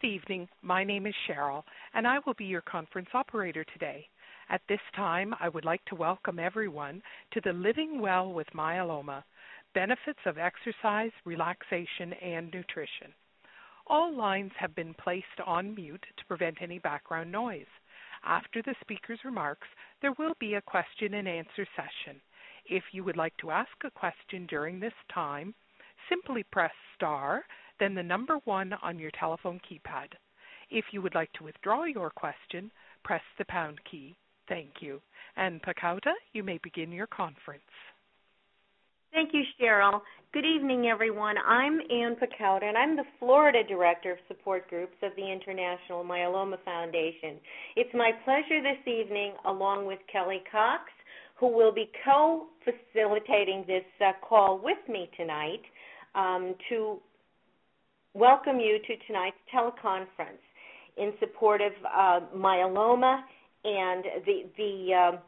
Good evening. My name is Cheryl, and I will be your conference operator today. At this time, I would like to welcome everyone to the Living Well with Myeloma, Benefits of Exercise, Relaxation, and Nutrition. All lines have been placed on mute to prevent any background noise. After the speaker's remarks, there will be a question and answer session. If you would like to ask a question during this time, simply press star, then the number 1 on your telephone keypad. If you would like to withdraw your question, press the pound key. Thank you. And Pakauta, you may begin your conference. Thank you, Cheryl. Good evening, everyone. I'm Ann Pakauta, and I'm the Florida Director of Support Groups of the International Myeloma Foundation. It's my pleasure this evening, along with Kelly Cox, who will be co-facilitating this call with me tonight, to welcome you to tonight's teleconference in support of myeloma, and the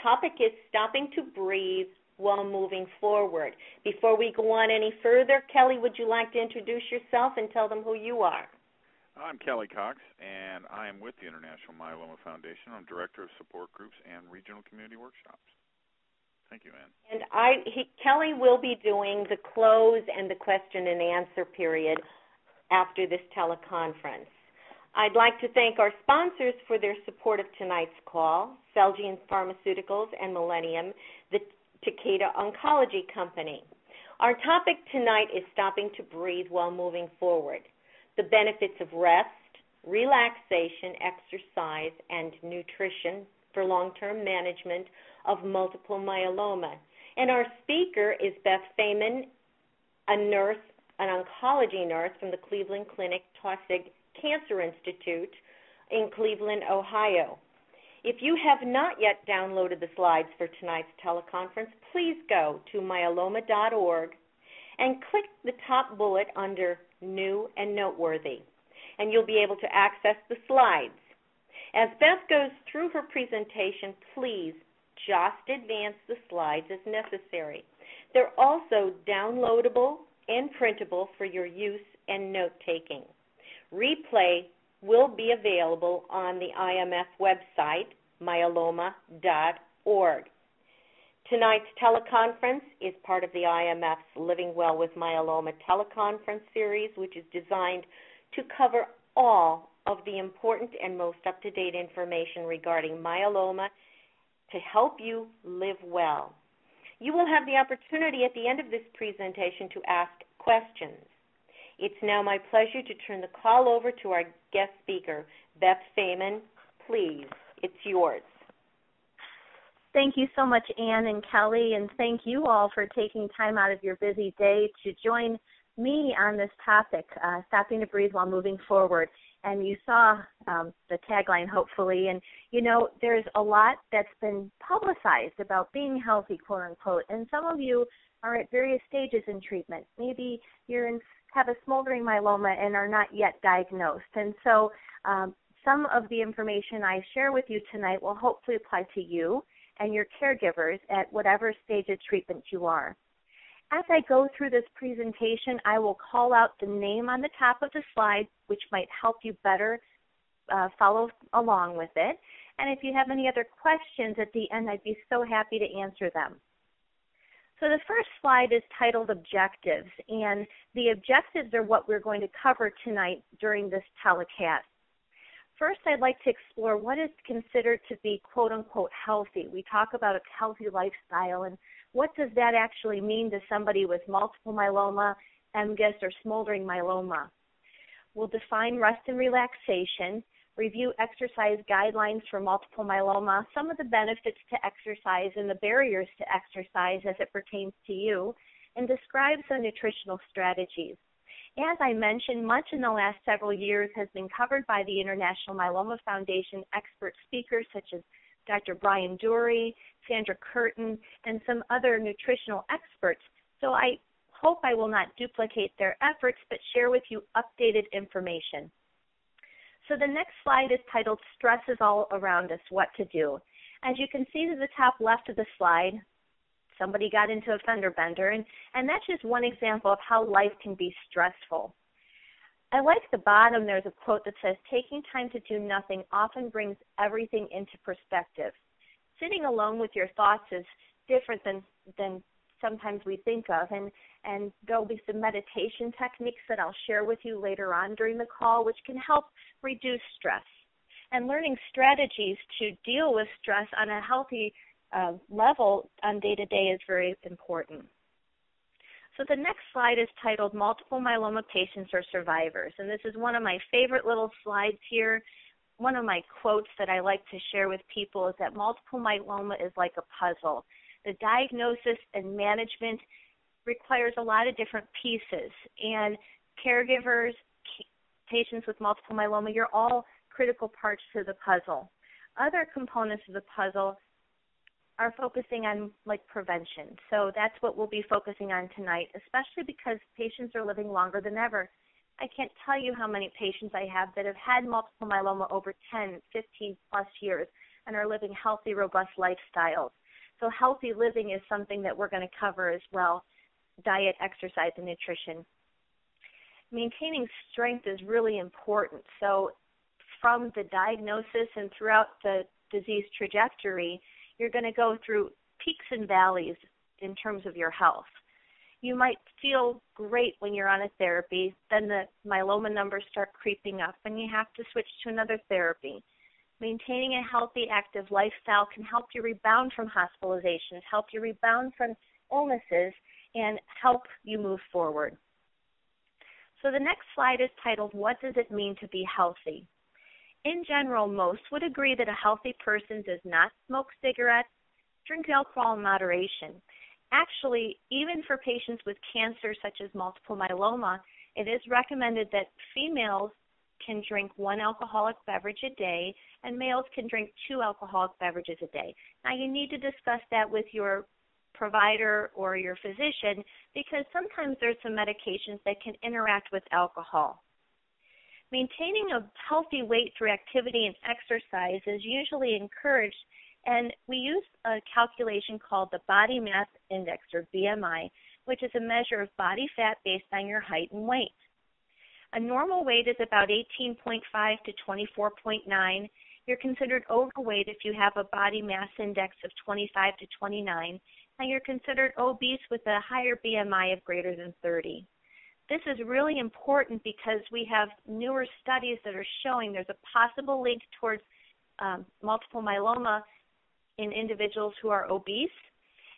topic is stopping to breathe while moving forward. Before we go on any further, Kelly, would you like to introduce yourself and tell them who you are? I'm Kelly Cox, and I am with the International Myeloma Foundation. I'm Director of Support Groups and Regional Community Workshops. Thank you, Ann. And Kelly will be doing the close and the question and answer period after this teleconference. I'd like to thank our sponsors for their support of tonight's call, Celgene Pharmaceuticals and Millennium, the Takeda Oncology Company. Our topic tonight is stopping to breathe while moving forward, the benefits of rest, relaxation, exercise, and nutrition for long-term management of multiple myeloma. And our speaker is Beth Faiman, an oncology nurse from the Cleveland Clinic Taussig Cancer Institute in Cleveland, Ohio. If you have not yet downloaded the slides for tonight's teleconference, please go to myeloma.org and click the top bullet under New and Noteworthy, and you'll be able to access the slides. As Beth goes through her presentation, please just advance the slides as necessary. They're also downloadable and printable for your use and note-taking. Replay will be available on the IMF website, myeloma.org. Tonight's teleconference is part of the IMF's Living Well with Myeloma teleconference series, which is designed to cover all of the important and most up-to-date information regarding myeloma to help you live well. You will have the opportunity at the end of this presentation to ask questions. It's now my pleasure to turn the call over to our guest speaker, Beth Faiman. Please, it's yours. Thank you so much, Ann and Kelly, and thank you all for taking time out of your busy day to join me on this topic, stopping to breathe while moving forward. And you saw the tagline, hopefully, and you know there's a lot that's been publicized about being healthy, quote unquote, and some of you are at various stages in treatment. Maybe have a smoldering myeloma and are not yet diagnosed. And so some of the information I share with you tonight will hopefully apply to you and your caregivers at whatever stage of treatment you are. As I go through this presentation, I will call out the name on the top of the slide, which might help you better follow along with it. And if you have any other questions at the end, I'd be so happy to answer them. So the first slide is titled Objectives, and the objectives are what we're going to cover tonight during this telecast. First, I'd like to explore what is considered to be quote-unquote healthy. We talk about a healthy lifestyle, and what does that actually mean to somebody with multiple myeloma, MGUS, or smoldering myeloma? We'll define rest and relaxation, review exercise guidelines for multiple myeloma, some of the benefits to exercise and the barriers to exercise as it pertains to you, and describe some nutritional strategies. As I mentioned, much in the last several years has been covered by the International Myeloma Foundation expert speakers such as Dr. Brian Dury, Sandra Curtin, and some other nutritional experts. So I hope I will not duplicate their efforts, but share with you updated information. So the next slide is titled Stress is All Around Us, What to Do. As you can see to the top left of the slide, somebody got into a fender bender, and that's just one example of how life can be stressful. I like the bottom. There's a quote that says, taking time to do nothing often brings everything into perspective. Sitting alone with your thoughts is different than sometimes we think of, and there'll be some meditation techniques that I'll share with you later on during the call, which can help reduce stress. And learning strategies to deal with stress on a healthy level on day-to-day is very important. So the next slide is titled Multiple Myeloma Patients or Survivors, and this is one of my favorite little slides here. One of my quotes that I like to share with people is that multiple myeloma is like a puzzle. The diagnosis and management requires a lot of different pieces, and caregivers, patients with multiple myeloma, you're all critical parts to the puzzle. Other components of the puzzle are focusing on like prevention. So that's what we'll be focusing on tonight, especially because patients are living longer than ever. I can't tell you how many patients I have that have had multiple myeloma over 10, 15 plus years and are living healthy, robust lifestyles. So healthy living is something that we're going to cover as well, diet, exercise, and nutrition. Maintaining strength is really important. So from the diagnosis and throughout the disease trajectory, you're going to go through peaks and valleys in terms of your health. You might feel great when you're on a therapy, then the myeloma numbers start creeping up and you have to switch to another therapy. Maintaining a healthy, active lifestyle can help you rebound from hospitalizations, help you rebound from illnesses, and help you move forward. So the next slide is titled, What Does It Mean to Be Healthy? In general, most would agree that a healthy person does not smoke cigarettes, drink alcohol in moderation. Actually, even for patients with cancer such as multiple myeloma, it is recommended that females can drink 1 alcoholic beverage a day and males can drink 2 alcoholic beverages a day. Now, you need to discuss that with your provider or your physician because sometimes there's some medications that can interact with alcohol. Maintaining a healthy weight through activity and exercise is usually encouraged, and we use a calculation called the Body Mass Index, or BMI, which is a measure of body fat based on your height and weight. A normal weight is about 18.5 to 24.9. You're considered overweight if you have a body mass index of 25 to 29, and you're considered obese with a higher BMI of greater than 30. This is really important because we have newer studies that are showing there's a possible link towards multiple myeloma in individuals who are obese.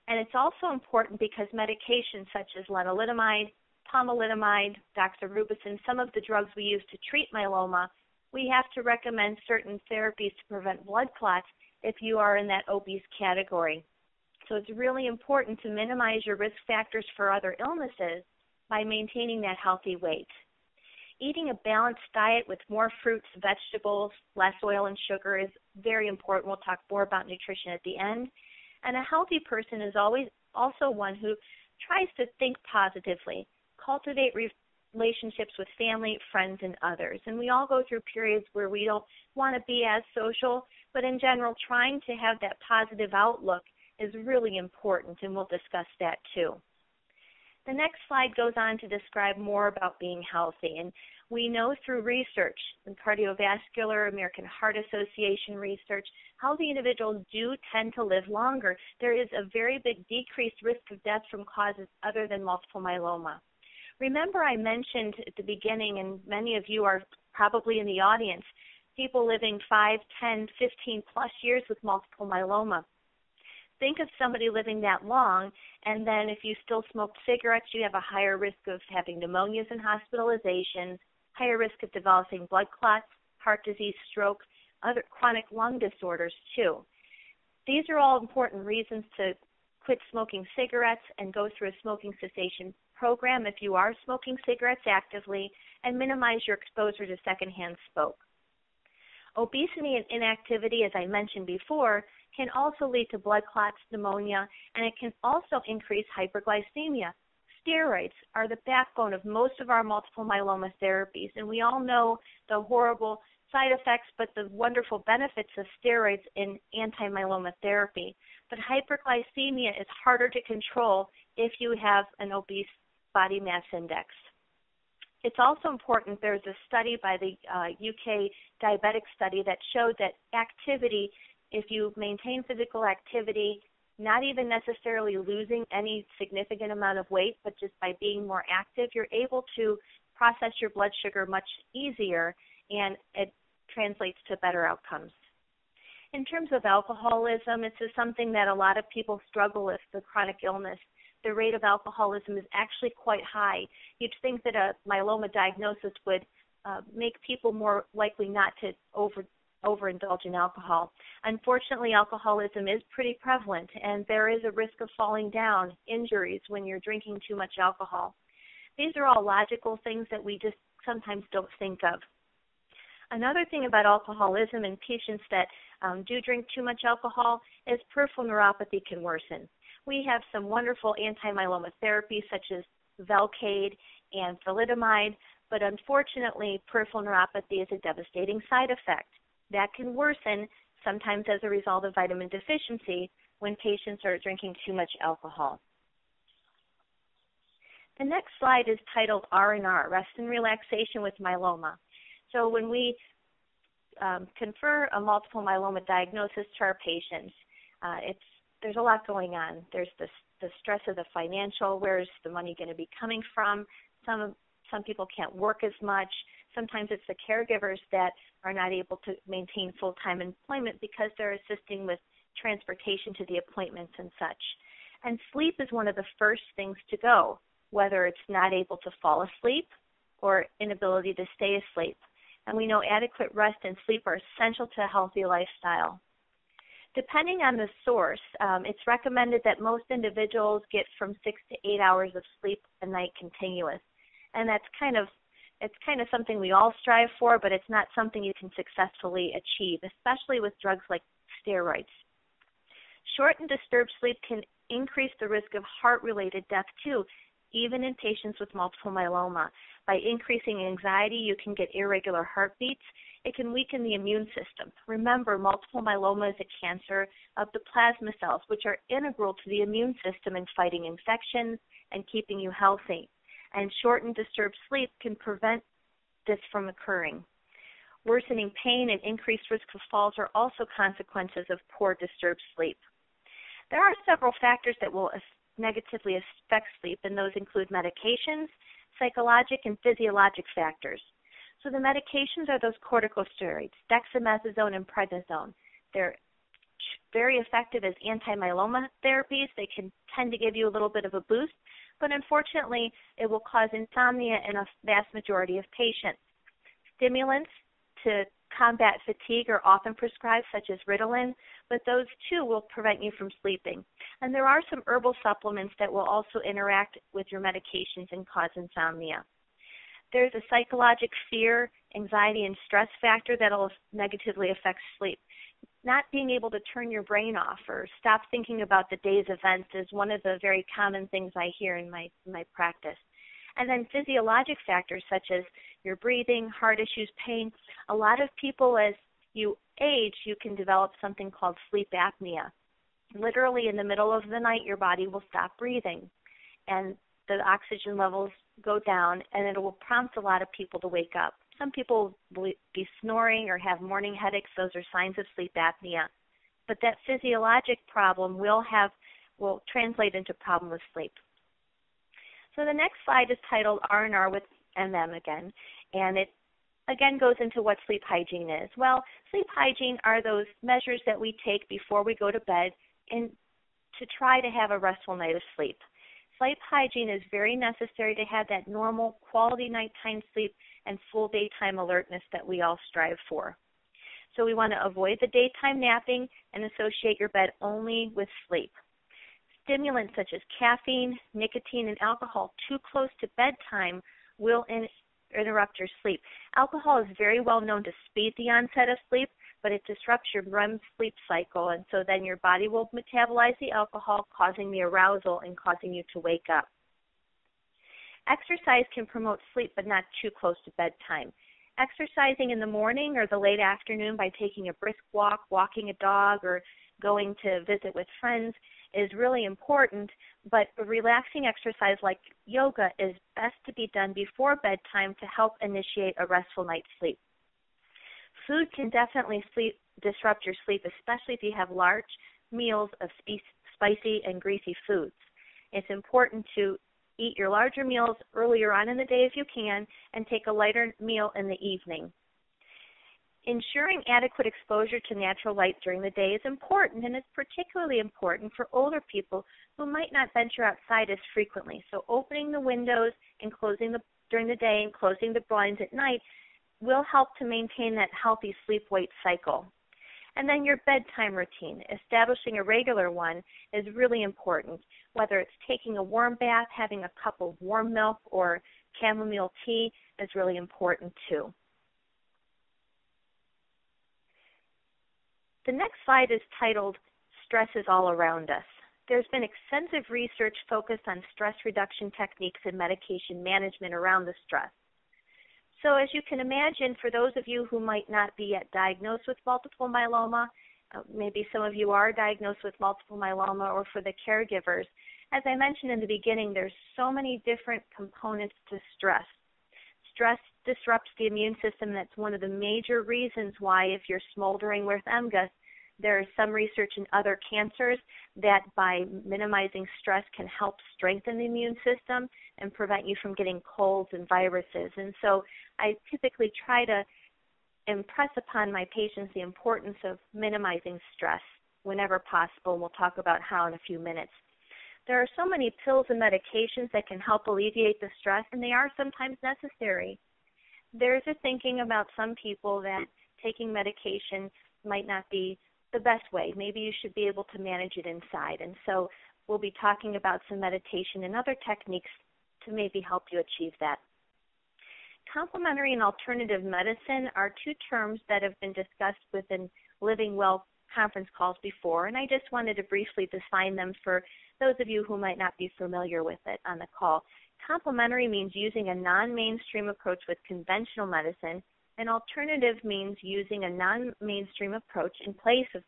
And it's also important because medications such as lenalidomide, pomalidomide, doxorubicin, some of the drugs we use to treat myeloma, we have to recommend certain therapies to prevent blood clots if you are in that obese category. So it's really important to minimize your risk factors for other illnesses by maintaining that healthy weight. Eating a balanced diet with more fruits, vegetables, less oil and sugar is very important. We'll talk more about nutrition at the end. And a healthy person is always also one who tries to think positively, cultivate relationships with family, friends, and others. And we all go through periods where we don't want to be as social, but in general, trying to have that positive outlook is really important, and we'll discuss that too. The next slide goes on to describe more about being healthy, and we know through research, in cardiovascular, American Heart Association research, healthy individuals do tend to live longer. There is a very big decreased risk of death from causes other than multiple myeloma. Remember I mentioned at the beginning, and many of you are probably in the audience, people living 5, 10, 15 plus years with multiple myeloma. Think of somebody living that long, and then if you still smoked cigarettes, you have a higher risk of having pneumonias and hospitalizations, higher risk of developing blood clots, heart disease, stroke, other chronic lung disorders too. These are all important reasons to quit smoking cigarettes and go through a smoking cessation program if you are smoking cigarettes actively, and minimize your exposure to secondhand smoke. Obesity and inactivity, as I mentioned before, can also lead to blood clots, pneumonia, and it can also increase hyperglycemia. Steroids are the backbone of most of our multiple myeloma therapies, and we all know the horrible side effects but the wonderful benefits of steroids in anti-myeloma therapy. But hyperglycemia is harder to control if you have an obese body mass index. It's also important, there's a study by the UK diabetic study that showed that activity, if you maintain physical activity, not even necessarily losing any significant amount of weight, but just by being more active, you're able to process your blood sugar much easier, and it translates to better outcomes. In terms of alcoholism, it's something that a lot of people struggle with, the chronic illness. The rate of alcoholism is actually quite high. You'd think that a myeloma diagnosis would make people more likely not to overindulge in alcohol. Unfortunately, alcoholism is pretty prevalent, and there is a risk of falling down, injuries when you're drinking too much alcohol. These are all logical things that we just sometimes don't think of. Another thing about alcoholism in patients that do drink too much alcohol is peripheral neuropathy can worsen. We have some wonderful anti-myeloma therapies such as Velcade and thalidomide, but unfortunately, peripheral neuropathy is a devastating side effect. That can worsen sometimes as a result of vitamin deficiency when patients are drinking too much alcohol. The next slide is titled R&R, Rest and Relaxation with Myeloma. So when we confer a multiple myeloma diagnosis to our patients, there's a lot going on. There's the stress of the financial, where's the money going to be coming from? Some people can't work as much. Sometimes it's the caregivers that are not able to maintain full-time employment because they're assisting with transportation to the appointments and such. And sleep is one of the first things to go, whether it's not able to fall asleep or inability to stay asleep. And we know adequate rest and sleep are essential to a healthy lifestyle. Depending on the source, it's recommended that most individuals get from 6 to 8 hours of sleep a night continuous. And it's kind of something we all strive for, but it's not something you can successfully achieve, especially with drugs like steroids. Short and disturbed sleep can increase the risk of heart-related death too, even in patients with multiple myeloma. By increasing anxiety, you can get irregular heartbeats. It can weaken the immune system. Remember, multiple myeloma is a cancer of the plasma cells, which are integral to the immune system in fighting infections and keeping you healthy. And short and disturbed sleep can prevent this from occurring. Worsening pain and increased risk of falls are also consequences of poor disturbed sleep. There are several factors that will negatively affect sleep, and those include medications, psychologic and physiologic factors. So the medications are those corticosteroids, dexamethasone and prednisone. They're very effective as anti-myeloma therapies. They can tend to give you a little bit of a boost, but unfortunately, it will cause insomnia in a vast majority of patients. Stimulants to combat fatigue are often prescribed, such as Ritalin, but those too will prevent you from sleeping. And there are some herbal supplements that will also interact with your medications and cause insomnia. There's a psychologic fear, anxiety, and stress factor that will negatively affect sleep. Not being able to turn your brain off or stop thinking about the day's events is one of the very common things I hear in my practice. And then physiologic factors such as your breathing, heart issues, pain. A lot of people, as you age, you can develop something called sleep apnea. Literally in the middle of the night, your body will stop breathing, and the oxygen levels go down, and it will prompt a lot of people to wake up. Some people will be snoring or have morning headaches. Those are signs of sleep apnea. But that physiologic problem will translate into problem with sleep. So the next slide is titled R&R with MM again, and it again goes into what sleep hygiene is. Well, sleep hygiene are those measures that we take before we go to bed and to try to have a restful night of sleep. Sleep hygiene is very necessary to have that normal quality nighttime sleep and full daytime alertness that we all strive for. So we want to avoid the daytime napping and associate your bed only with sleep. Stimulants such as caffeine, nicotine, and alcohol too close to bedtime will interrupt your sleep. Alcohol is very well known to speed the onset of sleep, but it disrupts your REM sleep cycle, and so then your body will metabolize the alcohol, causing the arousal and causing you to wake up. Exercise can promote sleep, but not too close to bedtime. Exercising in the morning or the late afternoon by taking a brisk walk, walking a dog, or going to visit with friends is really important, but a relaxing exercise like yoga is best to be done before bedtime to help initiate a restful night's sleep. Food can definitely disrupt your sleep, especially if you have large meals of spicy and greasy foods. It's important to eat your larger meals earlier on in the day if you can, and take a lighter meal in the evening. Ensuring adequate exposure to natural light during the day is important, and it's particularly important for older people who might not venture outside as frequently. So opening the windows and closing during the day and closing the blinds at night will help to maintain that healthy sleep-wake cycle. And then your bedtime routine, establishing a regular one, is really important. Whether it's taking a warm bath, having a cup of warm milk, or chamomile tea is really important too. The next slide is titled, Stress is All Around Us. There's been extensive research focused on stress reduction techniques and medication management around the stress. So as you can imagine, for those of you who might not be yet diagnosed with multiple myeloma, maybe some of you are diagnosed with multiple myeloma, or for the caregivers, as I mentioned in the beginning, there's so many different components to stress. Stress disrupts the immune system. That's one of the major reasons why, if you're smoldering with MGUS, there is some research in other cancers that by minimizing stress can help strengthen the immune system and prevent you from getting colds and viruses. And so I typically try to impress upon my patients the importance of minimizing stress whenever possible. We'll talk about how in a few minutes. There are so many pills and medications that can help alleviate the stress, and they are sometimes necessary. There's a thinking about some people that taking medication might not be the best way. Maybe you should be able to manage it inside. And so we'll be talking about some meditation and other techniques to maybe help you achieve that. Complementary and alternative medicine are two terms that have been discussed within Living Well conference calls before, and I just wanted to briefly define them for those of you who might not be familiar with it on the call. Complementary means using a non-mainstream approach with conventional medicine, and alternative means using a non-mainstream approach in place of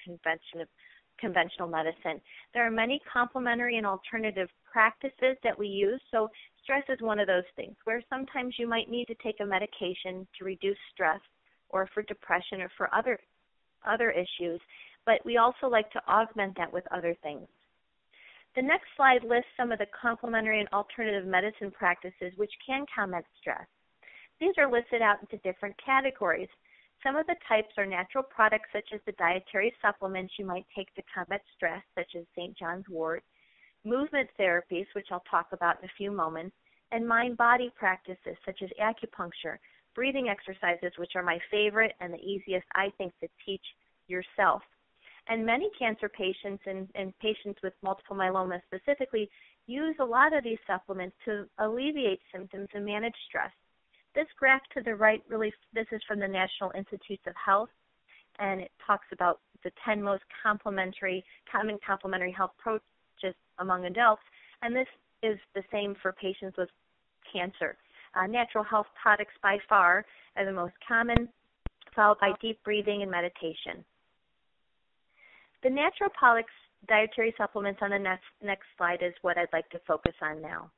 conventional medicine. There are many complementary and alternative practices that we use, so stress is one of those things where sometimes you might need to take a medication to reduce stress or for depression or for other issues, but we also like to augment that with other things. The next slide lists some of the complementary and alternative medicine practices which can combat stress. These are listed out into different categories. Some of the types are natural products such as the dietary supplements you might take to combat stress, such as St. John's wort, movement therapies, which I'll talk about in a few moments, and mind-body practices such as acupuncture, breathing exercises, which are my favorite and the easiest, I think, to teach yourself. And many cancer patients and patients with multiple myeloma specifically use a lot of these supplements to alleviate symptoms and manage stress. This graph to the right, this is from the National Institutes of Health, and it talks about the 10 most common complementary health approaches among adults, and this is the same for patients with cancer. Natural health products by far are the most common, followed by deep breathing and meditation. The natural dietary supplements on the next slide is what I'd like to focus on now.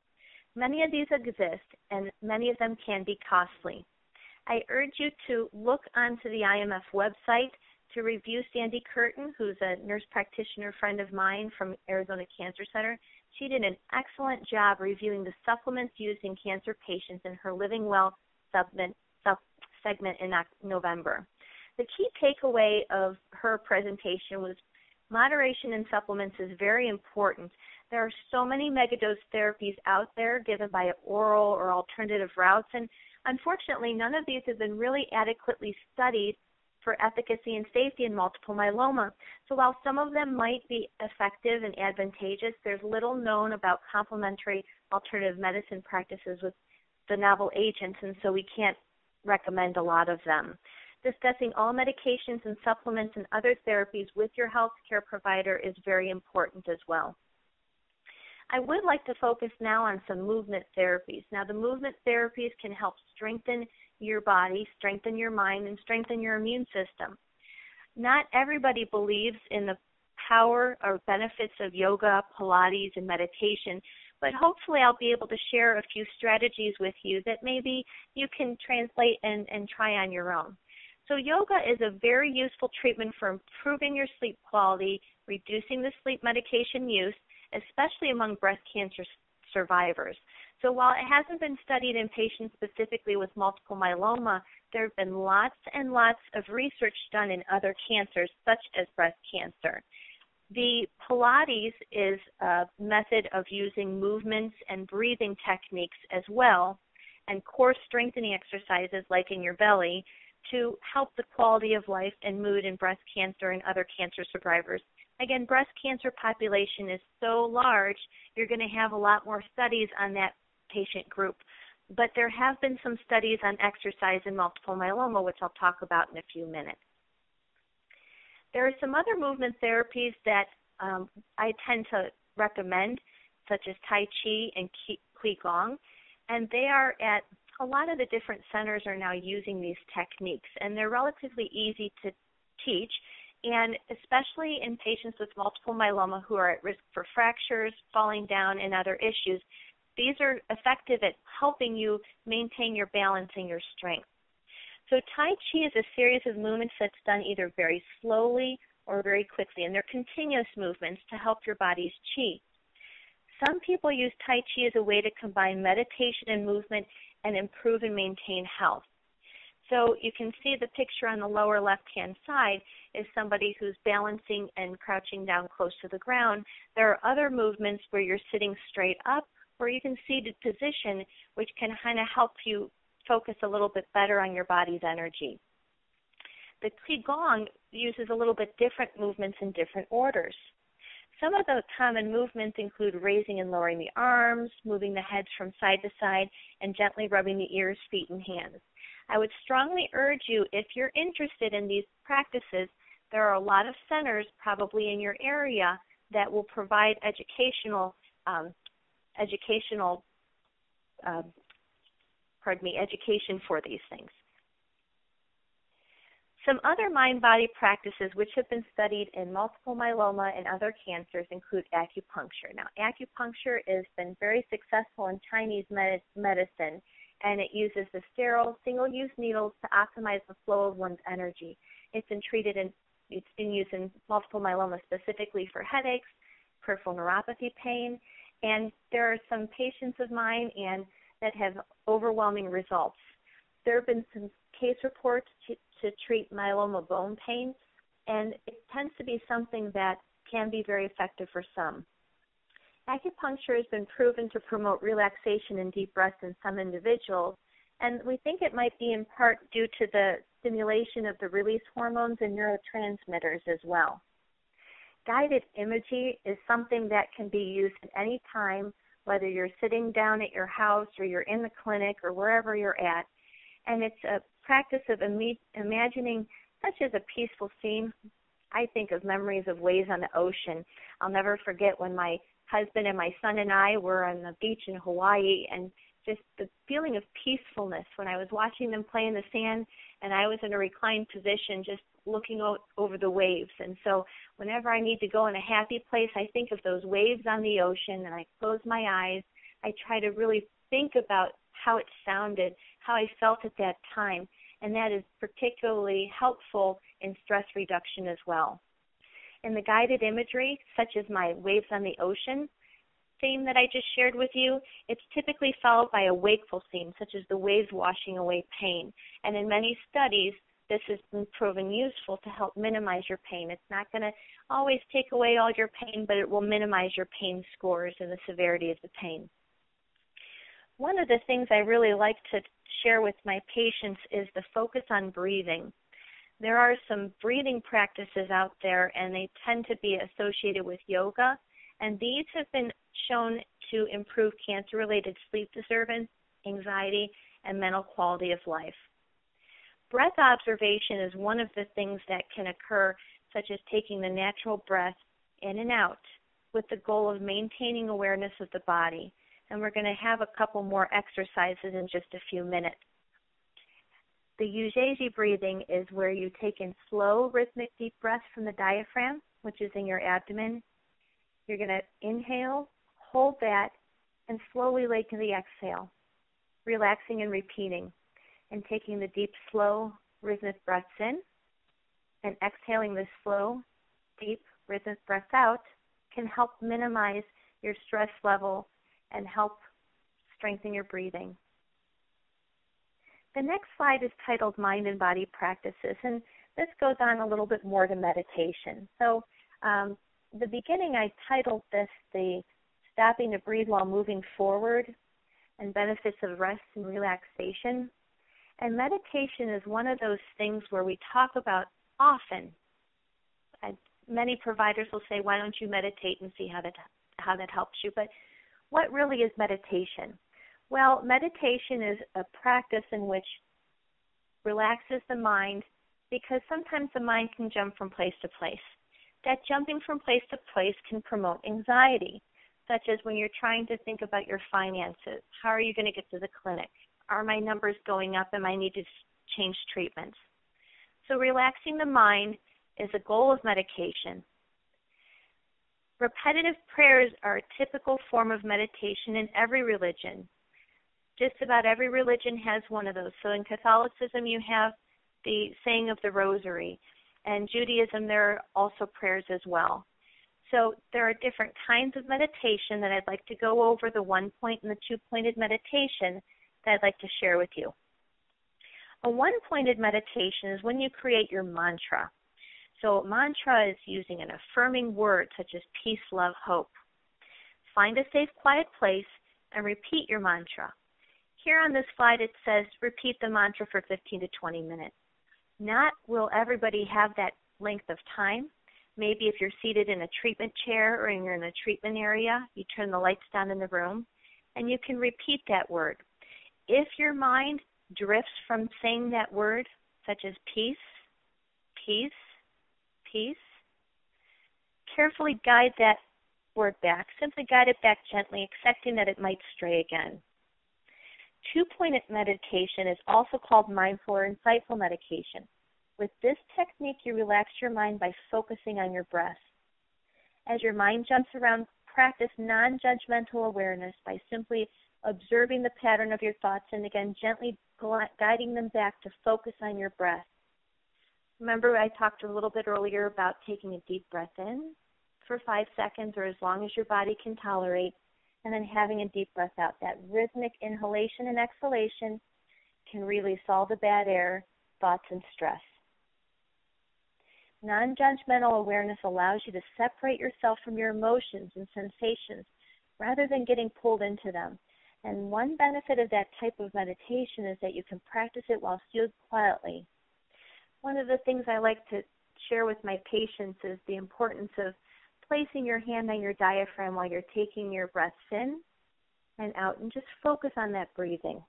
Many of these exist, and many of them can be costly. I urge you to look onto the IMF website to review Sandy Curtin, who's a nurse practitioner friend of mine from Arizona Cancer Center. She did an excellent job reviewing the supplements used in cancer patients in her Living Well segment in November. The key takeaway of her presentation was moderation in supplements is very important. There are so many megadose therapies out there given by oral or alternative routes, and unfortunately none of these have been really adequately studied for efficacy and safety in multiple myeloma. So while some of them might be effective and advantageous, there's little known about complementary alternative medicine practices with the novel agents, and so we can't recommend a lot of them. Discussing all medications and supplements and other therapies with your healthcare provider is very important as well. I would like to focus now on some movement therapies. Now, the movement therapies can help strengthen your body, strengthen your mind, and strengthen your immune system. Not everybody believes in the power or benefits of yoga, Pilates, and meditation, but hopefully I'll be able to share a few strategies with you that maybe you can translate and try on your own. So yoga is a very useful treatment for improving your sleep quality, reducing the sleep medication use, especially among breast cancer survivors. So while it hasn't been studied in patients specifically with multiple myeloma, there have been lots and lots of research done in other cancers, such as breast cancer. The Pilates is a method of using movements and breathing techniques as well, and core strengthening exercises like in your belly to help the quality of life and mood in breast cancer and other cancer survivors. Again, breast cancer population is so large, you're going to have a lot more studies on that patient group. But there have been some studies on exercise in multiple myeloma, which I'll talk about in a few minutes. There are some other movement therapies that I tend to recommend, such as Tai Chi and Qigong, and they are at a lot of the different centers are now using these techniques, and they're relatively easy to teach, and especially in patients with multiple myeloma who are at risk for fractures, falling down, and other issues. These are effective at helping you maintain your balance and your strength. So Tai Chi is a series of movements that's done either very slowly or very quickly, and they're continuous movements to help your body's chi. Some people use Tai Chi as a way to combine meditation and movement and improve and maintain health. So you can see the picture on the lower left-hand side is somebody who's balancing and crouching down close to the ground. There are other movements where you're sitting straight up, or you can seated position, which can kind of help you focus a little bit better on your body's energy. The Qigong uses a little bit different movements in different orders. Some of the common movements include raising and lowering the arms, moving the heads from side to side, and gently rubbing the ears, feet, and hands. I would strongly urge you, if you're interested in these practices, there are a lot of centers probably in your area that will provide education for these things. Some other mind-body practices which have been studied in multiple myeloma and other cancers include acupuncture. Now, acupuncture has been very successful in Chinese medicine, and it uses the sterile single-use needles to optimize the flow of one's energy. It's been used in multiple myeloma specifically for headaches, peripheral neuropathy pain, and there are some patients of mine that have overwhelming results. There have been some case reports to treat myeloma bone pain, and it tends to be something that can be very effective for some. Acupuncture has been proven to promote relaxation and deep rest in some individuals, and we think it might be in part due to the stimulation of the release hormones and neurotransmitters as well. Guided imaging is something that can be used at any time, whether you're sitting down at your house or you're in the clinic or wherever you're at, and it's a practice of imagining such as a peaceful scene. I think of memories of waves on the ocean. I'll never forget when my husband and my son and I were on the beach in Hawaii, and just the feeling of peacefulness when I was watching them play in the sand, and I was in a reclined position just looking over the waves. And so whenever I need to go in a happy place, I think of those waves on the ocean, and I close my eyes. I try to really think about how it sounded, how I felt at that time, and that is particularly helpful in stress reduction as well. In the guided imagery, such as my waves on the ocean theme that I just shared with you, it's typically followed by a wakeful theme, such as the waves washing away pain. And in many studies, this has been proven useful to help minimize your pain. It's not going to always take away all your pain, but it will minimize your pain scores and the severity of the pain. One of the things I really like to share with my patients is the focus on breathing. There are some breathing practices out there, and they tend to be associated with yoga, and these have been shown to improve cancer-related sleep disturbance, anxiety, and mental quality of life. Breath observation is one of the things that can occur, such as taking the natural breath in and out with the goal of maintaining awareness of the body. And we're going to have a couple more exercises in just a few minutes. The Ujjayi breathing is where you take in slow, rhythmic, deep breaths from the diaphragm, which is in your abdomen. You're going to inhale, hold that, and slowly lengthen the exhale, relaxing and repeating, and taking the deep, slow, rhythmic breaths in, and exhaling the slow, deep, rhythmic breaths out can help minimize your stress level and help strengthen your breathing. The next slide is titled Mind and Body Practices, and this goes on a little bit more to meditation. So the beginning, I titled this the Stopping to Breathe While Moving Forward and Benefits of Rest and Relaxation. And meditation is one of those things where we talk about often. Many providers will say, why don't you meditate and see how that helps you? But what really is meditation? Well, meditation is a practice in which relaxes the mind, because sometimes the mind can jump from place to place. That jumping from place to place can promote anxiety, such as when you're trying to think about your finances. How are you going to get to the clinic? Are my numbers going up and I need to change treatments? So relaxing the mind is a goal of medication. Repetitive prayers are a typical form of meditation in every religion. Just about every religion has one of those. So in Catholicism, you have the saying of the Rosary. And Judaism, there are also prayers as well. So there are different kinds of meditation that I'd like to go over, the one-point and the two-pointed meditation that I'd like to share with you. A one-pointed meditation is when you create your mantra. So mantra is using an affirming word such as peace, love, hope. Find a safe, quiet place and repeat your mantra. Here on this slide it says repeat the mantra for 15 to 20 minutes. Not will everybody have that length of time. Maybe if you're seated in a treatment chair or you're in a treatment area, you turn the lights down in the room and you can repeat that word. If your mind drifts from saying that word, such as peace, peace, peace, carefully guide that word back. Simply guide it back gently, accepting that it might stray again. Two-pointed meditation is also called mindful or insightful meditation. With this technique, you relax your mind by focusing on your breath. As your mind jumps around, practice non-judgmental awareness by simply observing the pattern of your thoughts and again gently guiding them back to focus on your breath. Remember, I talked a little bit earlier about taking a deep breath in for 5 seconds or as long as your body can tolerate, and then having a deep breath out. That rhythmic inhalation and exhalation can release all the bad air, thoughts, and stress. Non-judgmental awareness allows you to separate yourself from your emotions and sensations rather than getting pulled into them. And one benefit of that type of meditation is that you can practice it while seated quietly. One of the things I like to share with my patients is the importance of placing your hand on your diaphragm while you're taking your breaths in and out, and just focus on that breathing.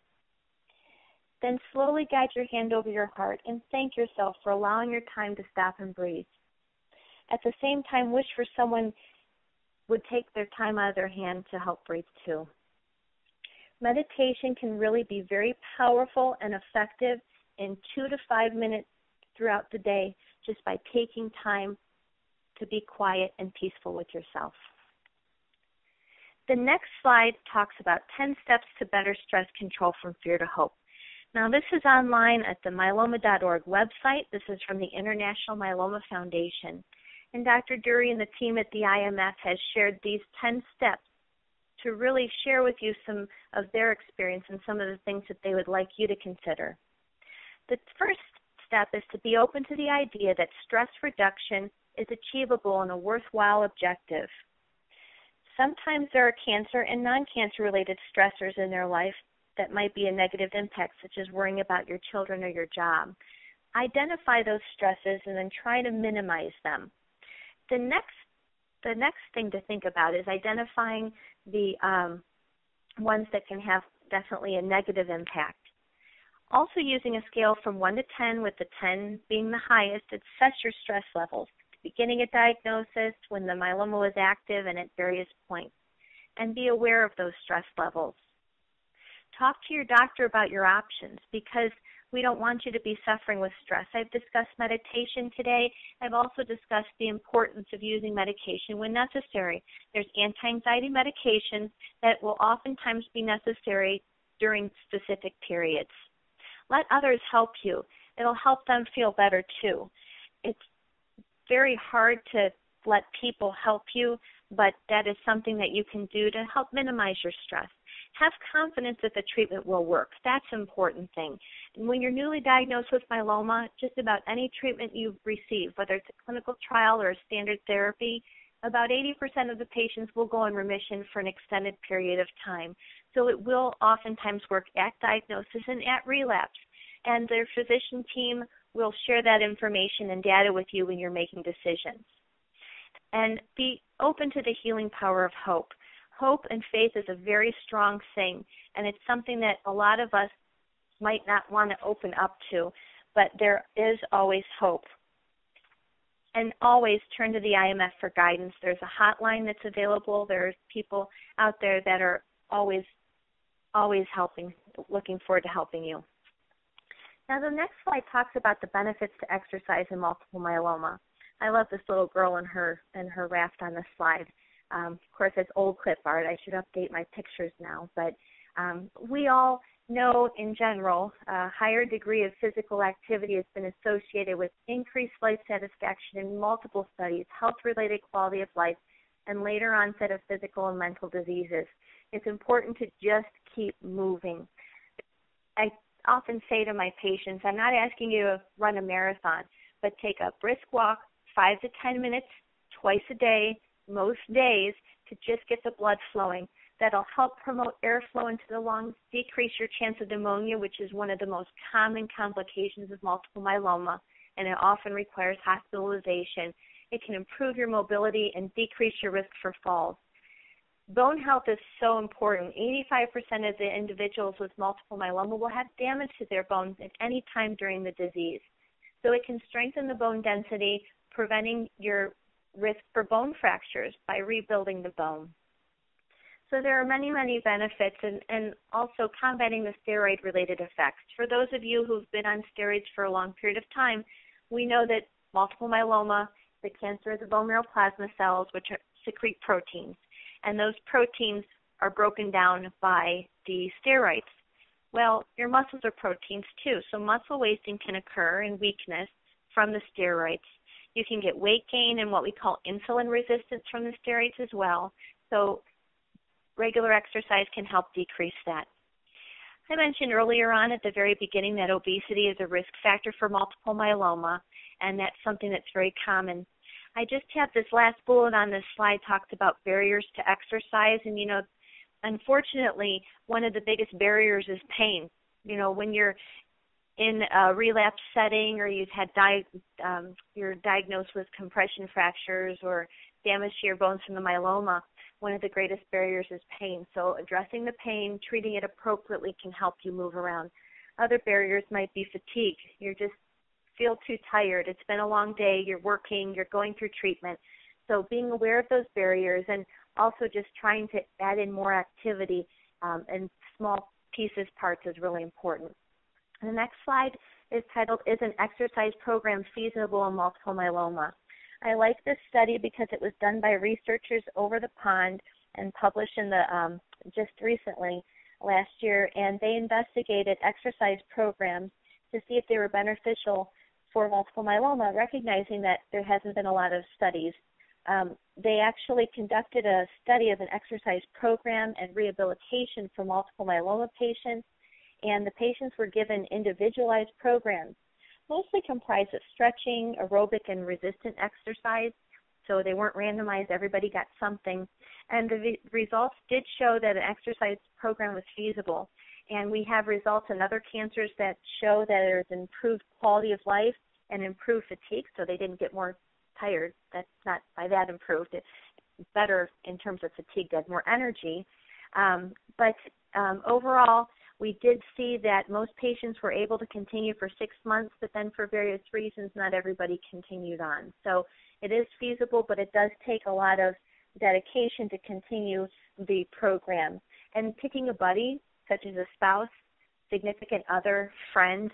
Then slowly guide your hand over your heart and thank yourself for allowing your time to stop and breathe. At the same time, wish for someone would take their time out of their hand to help breathe too. Meditation can really be very powerful and effective in 2 to 5 minutes throughout the day just by taking time to be quiet and peaceful with yourself. The next slide talks about 10 steps to better stress control from fear to hope. Now, this is online at the myeloma.org website. This is from the International Myeloma Foundation. And Dr. Dury and the team at the IMF has shared these 10 steps to really share with you some of their experience and some of the things that they would like you to consider. The first step is to be open to the idea that stress reduction is achievable and a worthwhile objective. Sometimes there are cancer and non-cancer related stressors in their life that might be a negative impact, such as worrying about your children or your job. Identify those stresses and then try to minimize them. The next thing to think about is identifying the ones that can have definitely a negative impact. Also using a scale from 1 to 10, with the 10 being the highest, assess your stress levels, beginning a diagnosis, when the myeloma was active, and at various points. And be aware of those stress levels. talk to your doctor about your options, because we don't want you to be suffering with stress. I've discussed meditation today. I've also discussed the importance of using medication when necessary. There's anti-anxiety medications that will oftentimes be necessary during specific periods. Let others help you. It'll help them feel better too. It's very hard to let people help you, but that is something that you can do to help minimize your stress. Have confidence that the treatment will work. That's an important thing. And when you're newly diagnosed with myeloma, just about any treatment you receive, whether it's a clinical trial or a standard therapy, about 80% of the patients will go in remission for an extended period of time. So it will oftentimes work at diagnosis and at relapse. And their physician team will share that information and data with you when you're making decisions. And be open to the healing power of hope. Hope and faith is a very strong thing, and it's something that a lot of us might not want to open up to, but there is always hope. And always turn to the IMF for guidance. There's a hotline that's available. There's people out there that are always helping, looking forward to helping you. Now, the next slide talks about the benefits to exercise in multiple myeloma. I love this little girl and her raft on the slide. Of course, it's old clip art. I should update my pictures now. But we all know, in general, a higher degree of physical activity has been associated with increased life satisfaction in multiple studies, health-related quality of life, and later onset of physical and mental diseases. It's important to just keep moving. I often say to my patients, I'm not asking you to run a marathon, but take a brisk walk, 5 to 10 minutes, twice a day, most days, to just get the blood flowing. That'll help promote airflow into the lungs, decrease your chance of pneumonia, which is one of the most common complications of multiple myeloma, and it often requires hospitalization. It can improve your mobility and decrease your risk for falls. Bone health is so important. 85% of the individuals with multiple myeloma will have damage to their bones at any time during the disease. So it can strengthen the bone density, preventing your risk for bone fractures by rebuilding the bone. So there are many, many benefits, and also combating the steroid-related effects. For those of you who've been on steroids for a long period of time, we know that multiple myeloma, the cancer of the bone marrow plasma cells, which secrete proteins, and those proteins are broken down by the steroids. Well, your muscles are proteins too, so muscle wasting can occur and weakness from the steroids. You can get weight gain and what we call insulin resistance from the steroids as well. So regular exercise can help decrease that. I mentioned earlier on at the very beginning that obesity is a risk factor for multiple myeloma, and that's something that's very common. I just have this last bullet on this slide talks about barriers to exercise, and unfortunately, one of the biggest barriers is pain. When you're in a relapse setting or you've had you're diagnosed with compression fractures or damage to your bones from the myeloma, one of the greatest barriers is pain. So addressing the pain, treating it appropriately can help you move around. Other barriers might be fatigue. You just feel too tired. It's been a long day. You're working. You're going through treatment. So being aware of those barriers and also just trying to add in more activity and small parts is really important. The next slide is titled, Is an Exercise Program Feasible in Multiple Myeloma? I like this study because it was done by researchers over the pond and published in the just recently, last year, and they investigated exercise programs to see if they were beneficial for multiple myeloma, recognizing that there hasn't been a lot of studies. They actually conducted a study of an exercise program and rehabilitation for multiple myeloma patients, and the patients were given individualized programs, mostly comprised of stretching, aerobic, and resistant exercise. So they weren't randomized. Everybody got something. And the results did show that an exercise program was feasible. And we have results in other cancers that show that there's improved quality of life and improved fatigue, so they didn't get more tired. That's not by that improved. It's better in terms of fatigue, they had more energy. But overall, we did see that most patients were able to continue for 6 months, but then for various reasons, not everybody continued on. So it is feasible, but it does take a lot of dedication to continue the program. And picking a buddy such as a spouse, significant other, friend,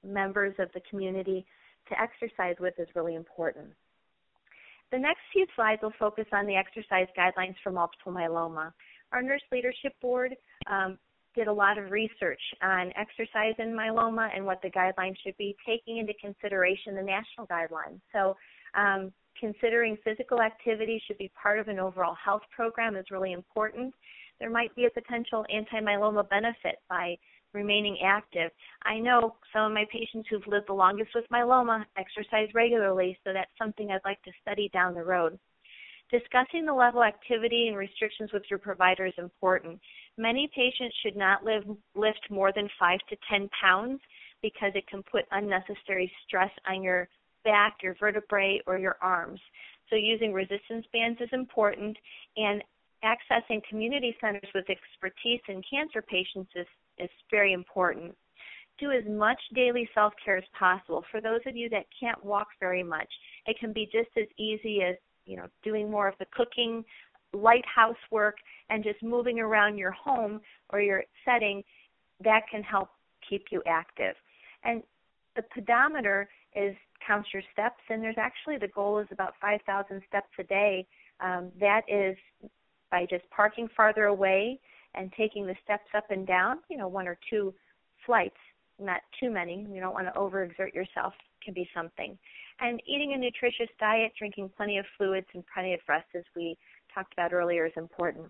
members of the community to exercise with is really important. The next few slides will focus on the exercise guidelines for multiple myeloma. Our Nurse Leadership Board did a lot of research on exercise in myeloma and what the guidelines should be, taking into consideration the national guidelines. So considering physical activity should be part of an overall health program is really important. There might be a potential anti-myeloma benefit by remaining active. I know some of my patients who've lived the longest with myeloma exercise regularly, so that's something I'd like to study down the road. Discussing the level of activity and restrictions with your provider is important. Many patients should not lift more than 5 to 10 pounds because it can put unnecessary stress on your back, your vertebrae, or your arms. So using resistance bands is important, and accessing community centers with expertise in cancer patients is very important. Do as much daily self-care as possible. For those of you that can't walk very much, it can be just as easy as doing more of the cooking, light housework, and just moving around your home or your setting. That can help keep you active. And the pedometer counts your steps, and there's actually the goal is about 5,000 steps a day. That is by just parking farther away and taking the steps up and down, 1 or 2 flights, not too many. You don't want to overexert yourself, can be something. And eating a nutritious diet, drinking plenty of fluids, and plenty of rest, as we talked about earlier, is important.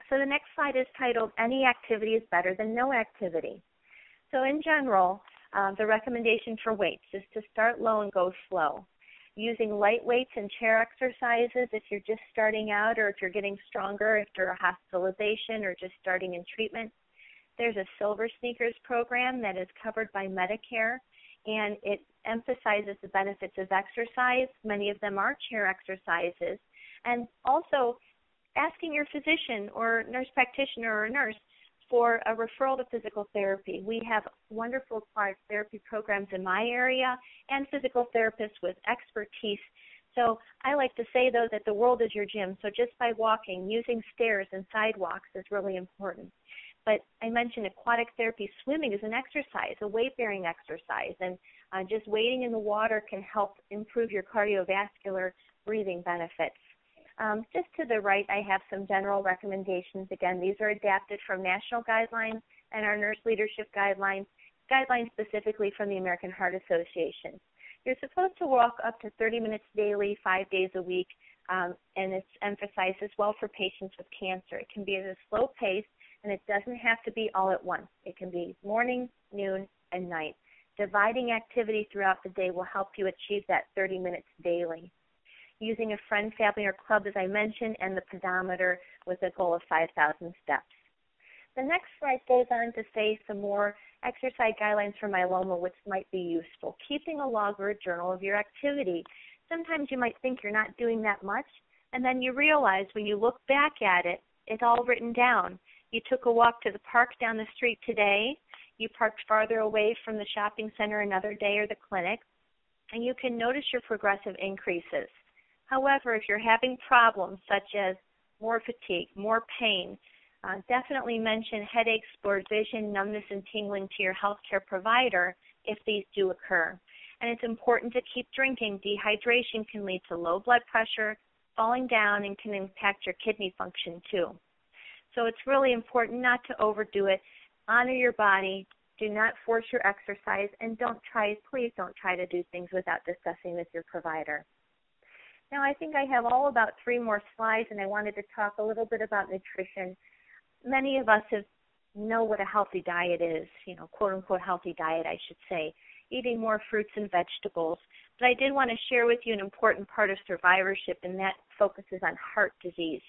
So the next slide is titled, Any Activity is Better Than No Activity. So in general, the recommendation for weights is to start low and go slow. Using light weights and chair exercises if you're just starting out or if you're getting stronger after a hospitalization or just starting in treatment. There's a Silver Sneakers program that is covered by Medicare, and it emphasizes the benefits of exercise. Many of them are chair exercises. And also asking your physician or nurse practitioner or nurse for a referral to physical therapy. We have wonderful aquatic therapy programs in my area and physical therapists with expertise. So I like to say, though, that the world is your gym. So just by walking, using stairs and sidewalks is really important. But I mentioned aquatic therapy. Swimming is an exercise, a weight-bearing exercise, and just wading in the water can help improve your cardiovascular breathing benefits. Just to the right, I have some general recommendations. Again, these are adapted from national guidelines and our nurse leadership guidelines specifically from the American Heart Association. You're supposed to walk up to 30 minutes daily, 5 days a week, and it's emphasized as well for patients with cancer. It can be at a slow pace, and it doesn't have to be all at once. It can be morning, noon, and night. Dividing activity throughout the day will help you achieve that 30 minutes daily. Using a friend, family, or club, as I mentioned, and the pedometer with a goal of 5,000 steps. The next slide goes on to say some more exercise guidelines for myeloma, which might be useful. Keeping a log or a journal of your activity. Sometimes you might think you're not doing that much, and then you realize when you look back at it, it's all written down. You took a walk to the park down the street today. You parked farther away from the shopping center another day or the clinic, and you can notice your progressive increases. However, if you're having problems such as more fatigue, more pain, definitely mention headaches, blurred vision, numbness, and tingling to your healthcare provider if these do occur. And it's important to keep drinking. Dehydration can lead to low blood pressure, falling down, and can impact your kidney function too. So it's really important not to overdo it. Honor your body. Do not force your exercise, and please don't try to do things without discussing with your provider. Now, I think I have all about 3 more slides, and I wanted to talk a little bit about nutrition. Many of us know what a healthy diet is, quote-unquote healthy diet, I should say, eating more fruits and vegetables. But I did want to share with you an important part of survivorship, and that focuses on heart disease.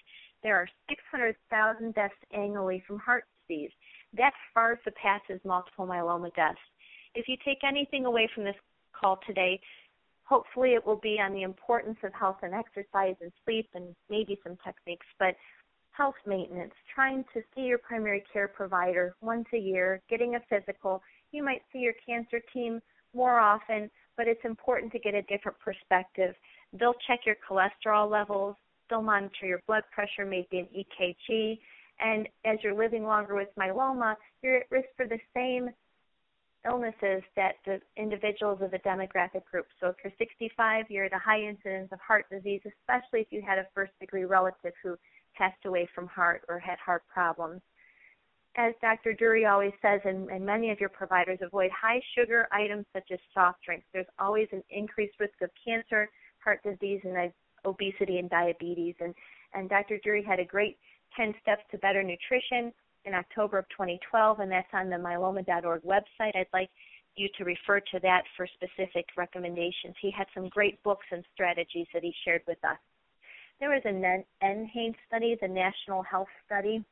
There are 600,000 deaths annually from heart disease. That far surpasses multiple myeloma deaths. If you take anything away from this call today, hopefully it will be on the importance of health and exercise and sleep and maybe some techniques, but health maintenance, trying to see your primary care provider once a year, getting a physical. You might see your cancer team more often, but it's important to get a different perspective. They'll check your cholesterol levels. They'll monitor your blood pressure, maybe an EKG, And as you're living longer with myeloma, you're at risk for the same illnesses that the individuals of the demographic group. So if you're 65, you're at a high incidence of heart disease, especially if you had a first-degree relative who passed away from heart or had heart problems. As Dr. Dury always says, and many of your providers, avoid high-sugar items such as soft drinks. There's always an increased risk of cancer, heart disease, and obesity and diabetes. And Dr. Dury had a great 10 Steps to Better Nutrition in October of 2012, and that's on the myeloma.org website. I'd like you to refer to that for specific recommendations. He had some great books and strategies that he shared with us. There was a NHANES study, the National Health Study,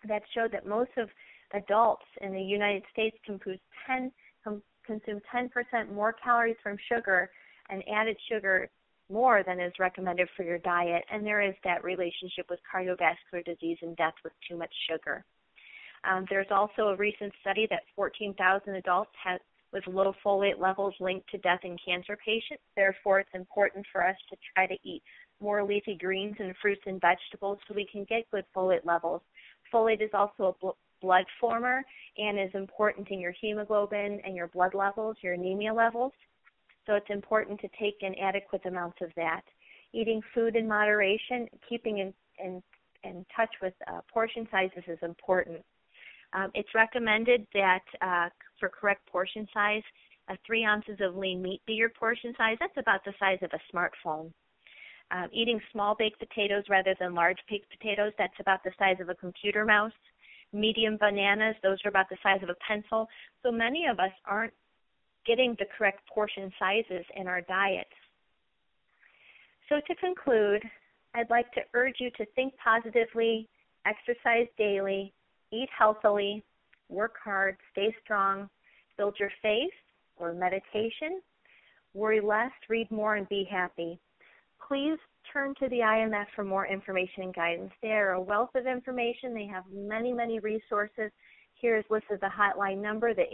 that showed that most of adults in the United States consume 10% more calories from sugar and added sugar more than is recommended for your diet, and there is that relationship with cardiovascular disease and death with too much sugar. There's also a recent study that 14,000 adults with low folate levels linked to death in cancer patients. Therefore, it's important for us to try to eat more leafy greens and fruits and vegetables so we can get good folate levels. Folate is also a blood former and is important in your hemoglobin and your blood levels, your anemia levels. So it's important to take in adequate amounts of that. Eating food in moderation, keeping in touch with portion sizes is important. It's recommended that for correct portion size, 3 ounces of lean meat be your portion size. That's about the size of a smartphone. Eating small baked potatoes rather than large baked potatoes, that's about the size of a computer mouse. Medium bananas, those are about the size of a pencil. So many of us aren't getting the correct portion sizes in our diet. So to conclude, I'd like to urge you to think positively, exercise daily, eat healthily, work hard, stay strong, build your faith or meditation, worry less, read more, and be happy. Please turn to the IMF for more information and guidance. They are a wealth of information. They have many, many resources. Here is listed the hotline number, the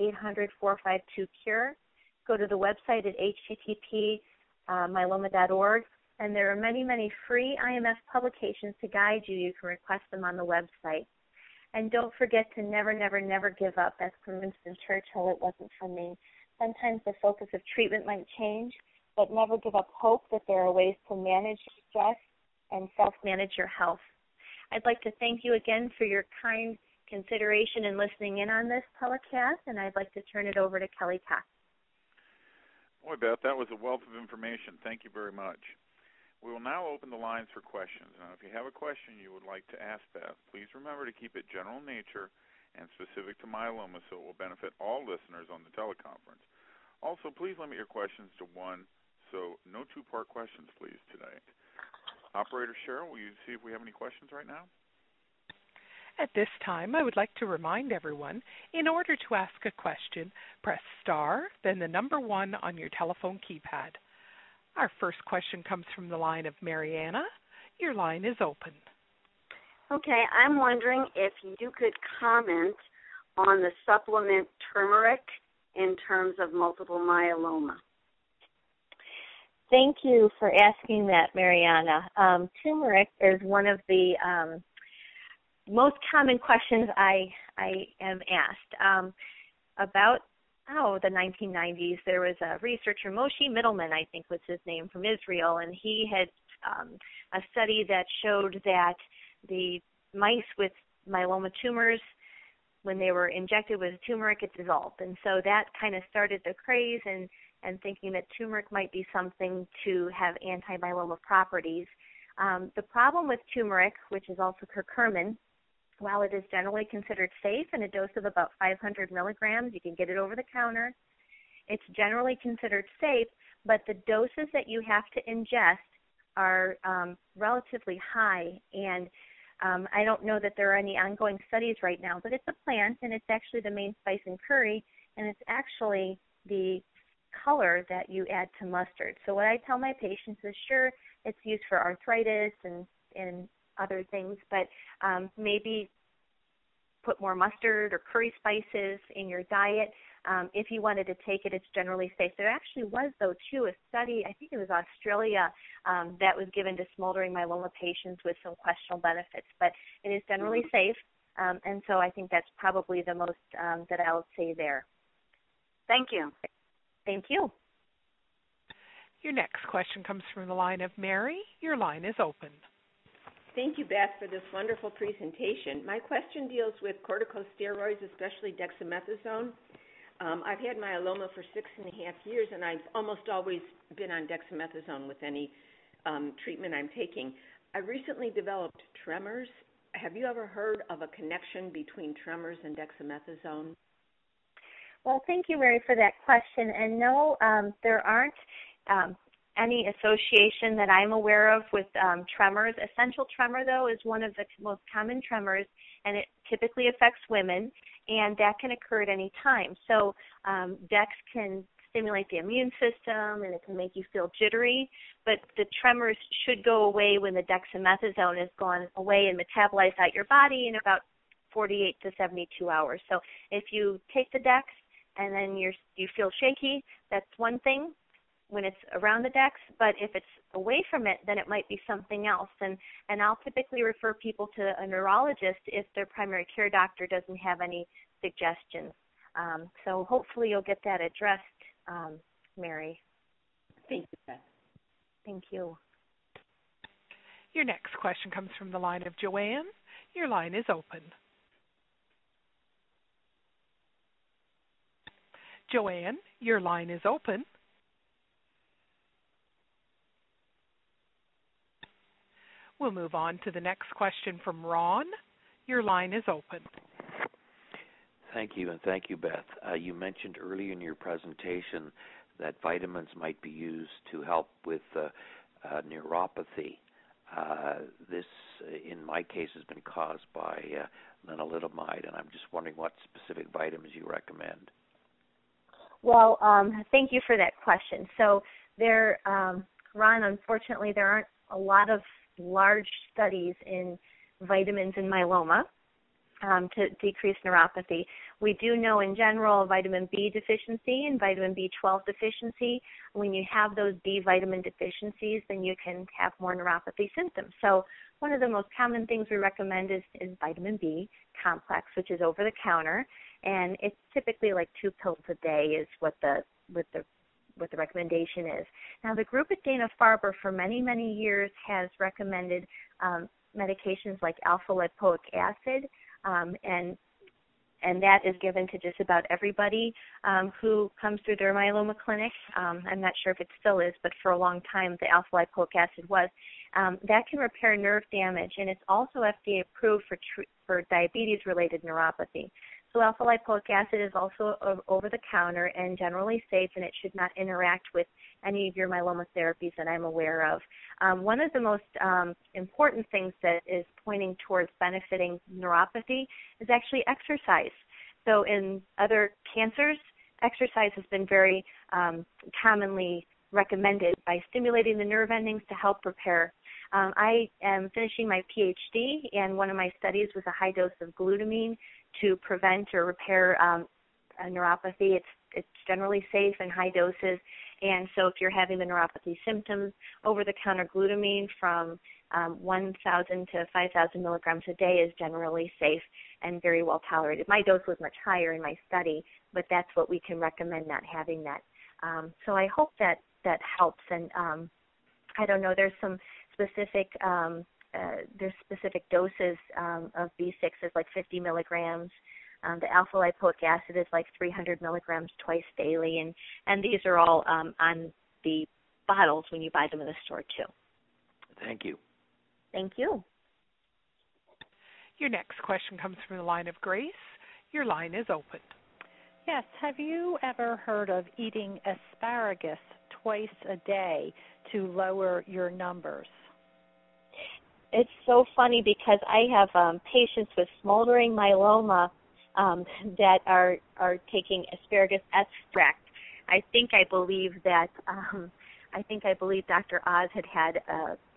800-452-CURE. Go to the website at http://myeloma.org, and there are many, many free IMF publications to guide you. You can request them on the website. And don't forget to never, never, never give up. That's from Winston Churchill. It wasn't from me. Sometimes the focus of treatment might change, but never give up hope that there are ways to manage stress and self-manage your health. I'd like to thank you again for your kind consideration and listening in on this telecast, and I'd like to turn it over to Kelly Cox. Boy, Beth, that was a wealth of information. Thank you very much. We will now open the lines for questions. Now, if you have a question you would like to ask Beth, please remember to keep it general in nature and specific to myeloma so it will benefit all listeners on the teleconference. Also, please limit your questions to one, so no two-part questions, please, today. Operator Cheryl, will you see if we have any questions right now? At this time, I would like to remind everyone, in order to ask a question, press star, then the number 1 on your telephone keypad. Our first question comes from the line of Mariana. Your line is open. Okay, I'm wondering if you could comment on the supplement turmeric in terms of multiple myeloma. Thank you for asking that, Mariana. Turmeric is one of the most common questions I am asked. About the 1990s, there was a researcher, Moshe Middleman, I think was his name, from Israel, and he had a study that showed that the mice with myeloma tumors, when they were injected with turmeric, it dissolved. And so that kind of started the craze and thinking that turmeric might be something to have anti-myeloma properties. The problem with turmeric, which is also curcumin, while it is generally considered safe in a dose of about 500 milligrams, you can get it over the counter, it's generally considered safe, but the doses that you have to ingest are relatively high. And I don't know that there are any ongoing studies right now, but it's a plant, and it's actually the main spice in curry, and it's actually the color that you add to mustard. So what I tell my patients is, sure, it's used for arthritis and other things, but maybe put more mustard or curry spices in your diet. If you wanted to take it, it's generally safe. There actually was, though, too, a study, I think it was Australia, that was given to smoldering myeloma patients with some questionable benefits. But it is generally safe, and so I think that's probably the most that I'll say there. Thank you. Thank you. Your next question comes from the line of Mary. Your line is open. Thank you, Beth, for this wonderful presentation. My question deals with corticosteroids, especially dexamethasone. I've had myeloma for 6.5 years, and I've almost always been on dexamethasone with any treatment I'm taking. I recently developed tremors. Have you ever heard of a connection between tremors and dexamethasone? Well, thank you, Mary, for that question. And no, there aren't any association that I'm aware of with tremors. Essential tremor, though, is one of the most common tremors, and it typically affects women, and that can occur at any time. So Dex can stimulate the immune system, and it can make you feel jittery, but the tremors should go away when the dexamethasone has gone away and metabolized out your body in about 48 to 72 hours. So if you take the Dex and then you feel shaky, that's one thing when it's around the Dex, but if it's away from it, then it might be something else. And I'll typically refer people to a neurologist if their primary care doctor doesn't have any suggestions. So hopefully you'll get that addressed, Mary. Thank you, Beth. Thank you. Your next question comes from the line of Joanne. Your line is open. Joanne, your line is open. We'll move on to the next question from Ron. Your line is open. Thank you, and thank you, Beth. You mentioned earlier in your presentation that vitamins might be used to help with neuropathy. This, in my case, has been caused by lenalidomide, and I'm just wondering what specific vitamins you recommend. Well, thank you for that question. So there, Ron, unfortunately, there aren't a lot of large studies in vitamins in myeloma to decrease neuropathy. We do know in general vitamin B deficiency and vitamin B12 deficiency. When you have those B vitamin deficiencies, then you can have more neuropathy symptoms. So one of the most common things we recommend is vitamin B complex, which is over the counter, and it's typically like 2 pills a day is what the recommendation is. Now, the group at Dana-Farber for many, many years has recommended medications like alpha-lipoic acid, and that is given to just about everybody who comes through their myeloma clinic. I'm not sure if it still is, but for a long time the alpha-lipoic acid was. That can repair nerve damage, and it's also FDA approved for diabetes-related neuropathy. So alpha-lipoic acid is also over the counter and generally safe, and it should not interact with any of your myeloma therapies that I'm aware of. One of the most important things that is pointing towards benefiting neuropathy is actually exercise. So in other cancers, exercise has been very commonly recommended by stimulating the nerve endings to help repair. I am finishing my PhD, and one of my studies was a high dose of glutamine to prevent or repair neuropathy. It's generally safe in high doses, and so if you're having the neuropathy symptoms, over-the-counter glutamine from 1,000 to 5,000 milligrams a day is generally safe and very well tolerated. My dose was much higher in my study, but that's what we can recommend, not having that. So I hope that helps, and I don't know, there's some specific doses of B6 is like 50 milligrams. The alpha-lipoic acid is like 300 milligrams twice daily, and these are all on the bottles when you buy them in the store too. Thank you. Thank you. Your next question comes from the line of Grace. Your line is open. Yes. Have you ever heard of eating asparagus twice a day to lower your numbers? It's so funny because I have patients with smoldering myeloma that are taking asparagus extract. I believe Dr. Oz had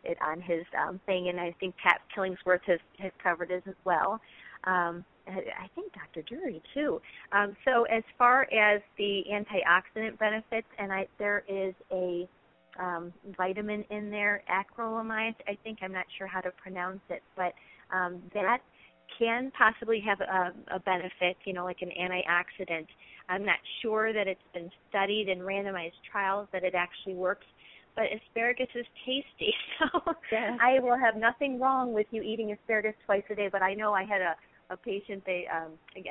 it on his thing, and I think Pat Killingsworth has covered it as well. I think Dr. Drury too. So as far as the antioxidant benefits, and there is a vitamin in there, acrylamide, I think, I'm not sure how to pronounce it, but that can possibly have a benefit, like an antioxidant. I'm not sure that it's been studied in randomized trials that it actually works, but asparagus is tasty, so yes. I will have nothing wrong with you eating asparagus twice a day, but I know I had a patient, I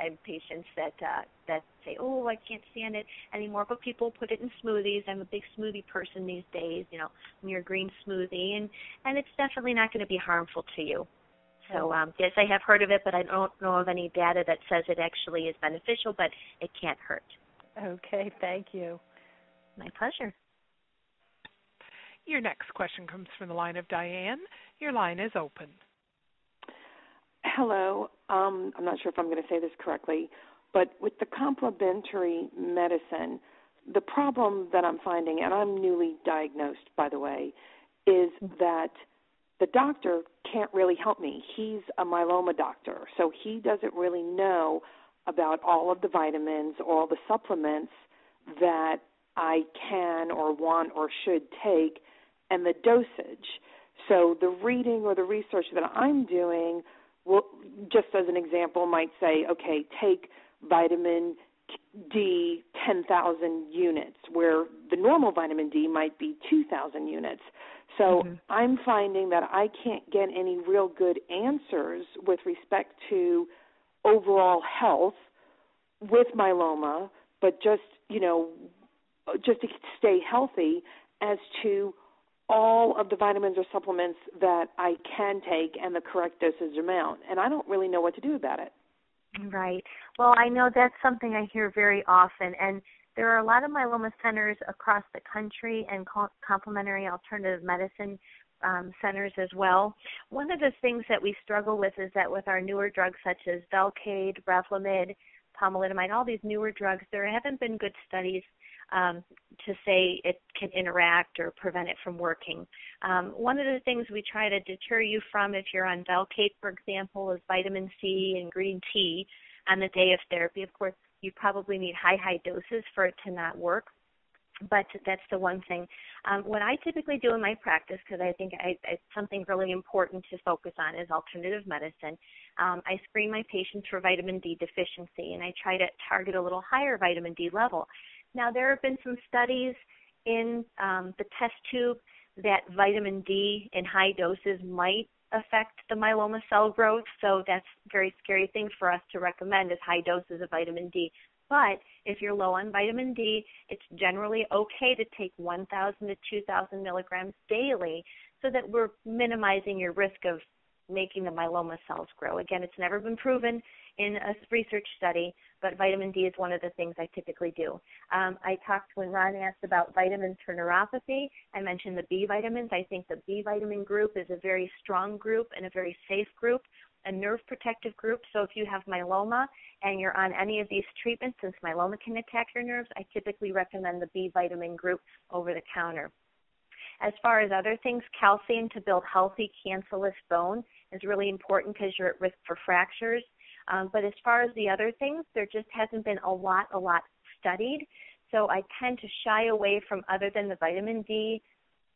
have patients that say, oh, I can't stand it anymore, but people put it in smoothies. I'm a big smoothie person these days, your green smoothie, and it's definitely not going to be harmful to you. So, yes, I have heard of it, but I don't know of any data that says it actually is beneficial, but it can't hurt. Okay, thank you. My pleasure. Your next question comes from the line of Diane. Your line is open. Hello. I'm not sure if I'm going to say this correctly, but with the complementary medicine, the problem that I'm finding, and I'm newly diagnosed, by the way, is that the doctor can't really help me. He's a myeloma doctor, so he doesn't really know about all of the vitamins, all the supplements that I can or want or should take, and the dosage. So the reading or the research that I'm doing will, just as an example, might say, okay, take vitamin D 10,000 units, where the normal vitamin D might be 2,000 units. So I'm finding that I can't get any real good answers with respect to overall health with myeloma, but just to stay healthy as to all of the vitamins or supplements that I can take and the correct dosage amount. And I don't really know what to do about it. Right. Well, I know that's something I hear very often, and there are a lot of myeloma centers across the country and complementary alternative medicine centers as well. One of the things that we struggle with is that with our newer drugs such as Velcade, Revlimid, pomalidomide, all these newer drugs, there haven't been good studies to say it can interact or prevent it from working. One of the things we try to deter you from if you're on Velcade, for example, is vitamin C and green tea on the day of therapy. Of course, you probably need high doses for it to not work, but that's the one thing. What I typically do in my practice, because I think it's something really important to focus on, is alternative medicine. I screen my patients for vitamin D deficiency, and I try to target a little higher vitamin D level. Now, there have been some studies in the test tube that vitamin D in high doses might affect the myeloma cell growth, so that's a very scary thing for us to recommend is high doses of vitamin D. But if you're low on vitamin D, it's generally okay to take 1,000 to 2,000 milligrams daily so that we're minimizing your risk of making the myeloma cells grow. Again, it's never been proven in a research study, but vitamin D is one of the things I typically do. I talked when Ron asked about vitamins for neuropathy. I mentioned the B vitamins. I think the B vitamin group is a very strong group and a very safe group, a nerve protective group. So if you have myeloma and you're on any of these treatments, since myeloma can attack your nerves, I typically recommend the B vitamin group over the counter. As far as other things, calcium to build healthy cancellous bone is really important because you're at risk for fractures. But as far as the other things, there just hasn't been a lot studied. So I tend to shy away from, other than the vitamin D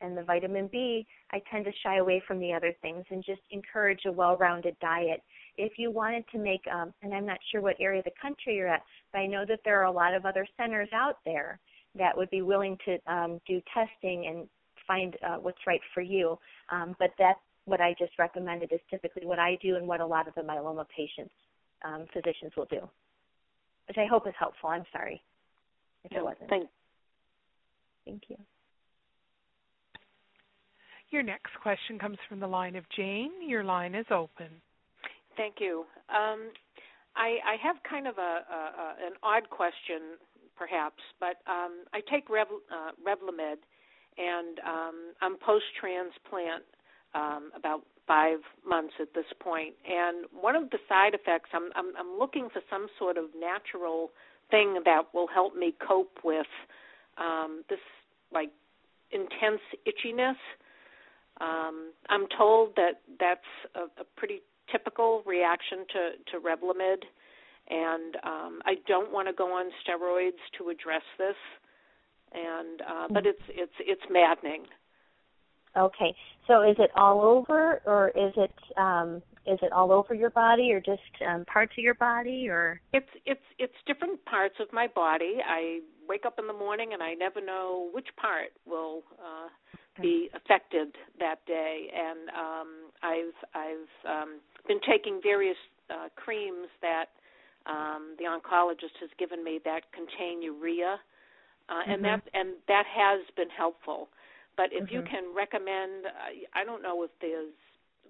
and the vitamin B, I tend to shy away from the other things and just encourage a well-rounded diet. If you wanted to make, and I'm not sure what area of the country you're at, but I know that there are a lot of other centers out there that would be willing to do testing and find what's right for you. But that's what I just recommended is typically what I do and what a lot of the myeloma patients, physicians will do, which I hope is helpful. I'm sorry if it wasn't. Thank you. Your next question comes from the line of Jane. Your line is open. Thank you. I have kind of an odd question, perhaps, but I take Revlimid, and I'm post-transplant about 5 months at this point. And one of the side effects, I'm looking for some sort of natural thing that will help me cope with this, like, intense itchiness. I'm told that that's a pretty typical reaction to Revlimid, and I don't want to go on steroids to address this. And but it's maddening. Okay, so is it all over, or is it all over your body, or just parts of your body, or? It's different parts of my body. I wake up in the morning and I never know which part will be affected that day. And I've been taking various creams that the oncologist has given me that contain urea, and that has been helpful. But if you can recommend, I don't know if there's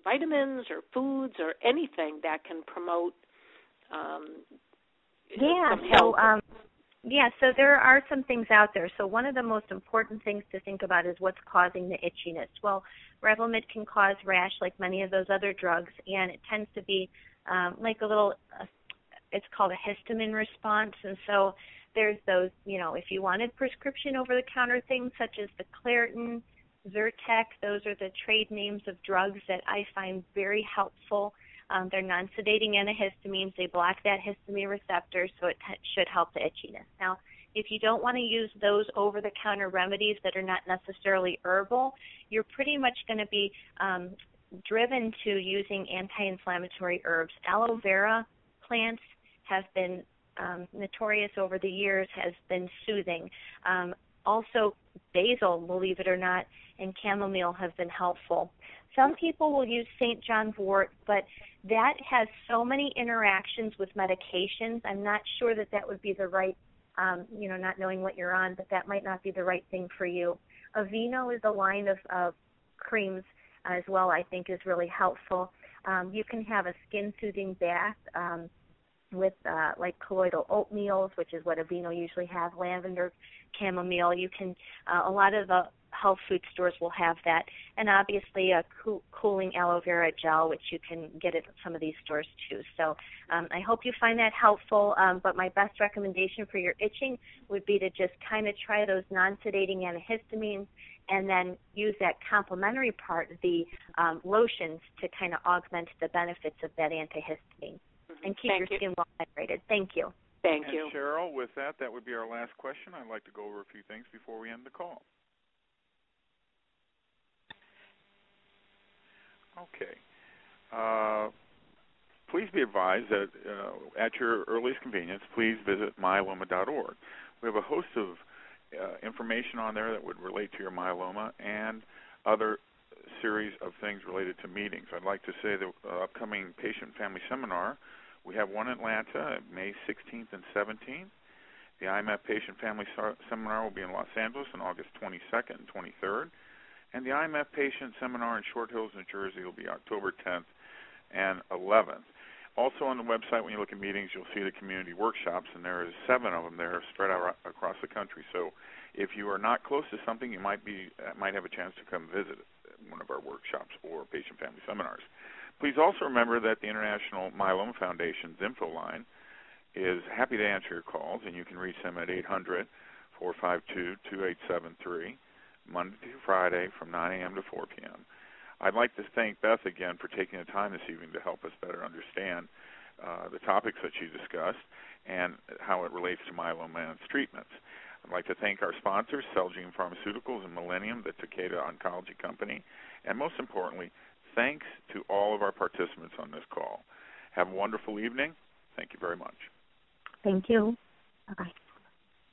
vitamins or foods or anything that can promote some health. So there are some things out there. So one of the most important things to think about is what's causing the itchiness. Well, Revlimid can cause rash like many of those other drugs, and it tends to be like a little, it's called a histamine response. And so there's those, if you wanted prescription over-the-counter things such as the Claritin, Zyrtec, those are the trade names of drugs that I find very helpful. They're non-sedating antihistamines. They block that histamine receptor, so it should help the itchiness. Now, if you don't want to use those over-the-counter remedies that are not necessarily herbal, you're pretty much going to be driven to using anti-inflammatory herbs. Aloe vera plants have been notorious over the years, has been soothing. Also, basil, believe it or not, and chamomile have been helpful. Some people will use St. John's wort, but that has so many interactions with medications. I'm not sure that would be the right, not knowing what you're on, but that might not be the right thing for you. Aveeno is a line of creams as well, I think is really helpful. You can have a skin-soothing bath with like colloidal oatmeals, which is what Aveeno usually have, lavender, chamomile. You can, a lot of the health food stores will have that, and obviously a cooling aloe vera gel, which you can get at some of these stores too. So I hope you find that helpful, but my best recommendation for your itching would be to just kind of try those non-sedating antihistamines and then use that complementary part, the lotions, to kind of augment the benefits of that antihistamine. And keep your skin well hydrated. Thank you. Thank you. And Cheryl, with that would be our last question. I'd like to go over a few things before we end the call. Okay. Please be advised that at your earliest convenience, please visit myeloma.org. We have a host of information on there that would relate to your myeloma and other series of things related to meetings. I'd like to say the upcoming patient family seminar, we have one in Atlanta, May 16th and 17th. The IMF Patient Family Seminar will be in Los Angeles on August 22nd and 23rd. And the IMF Patient Seminar in Short Hills, New Jersey will be October 10th and 11th. Also on the website, when you look at meetings, you'll see the community workshops, and there is 7 of them there spread out across the country. So if you are not close to something, you might have a chance to come visit one of our workshops or patient family seminars. Please also remember that the International Myeloma Foundation's info line is happy to answer your calls, and you can reach them at 800-452-2873, Monday through Friday from 9 a.m. to 4 p.m. I'd like to thank Beth again for taking the time this evening to help us better understand the topics that she discussed and how it relates to myeloma and its treatments. I'd like to thank our sponsors, Celgene Pharmaceuticals and Millennium, the Takeda Oncology Company, and most importantly, thanks to all of our participants on this call. Have a wonderful evening. Thank you very much. Thank you. Bye-bye.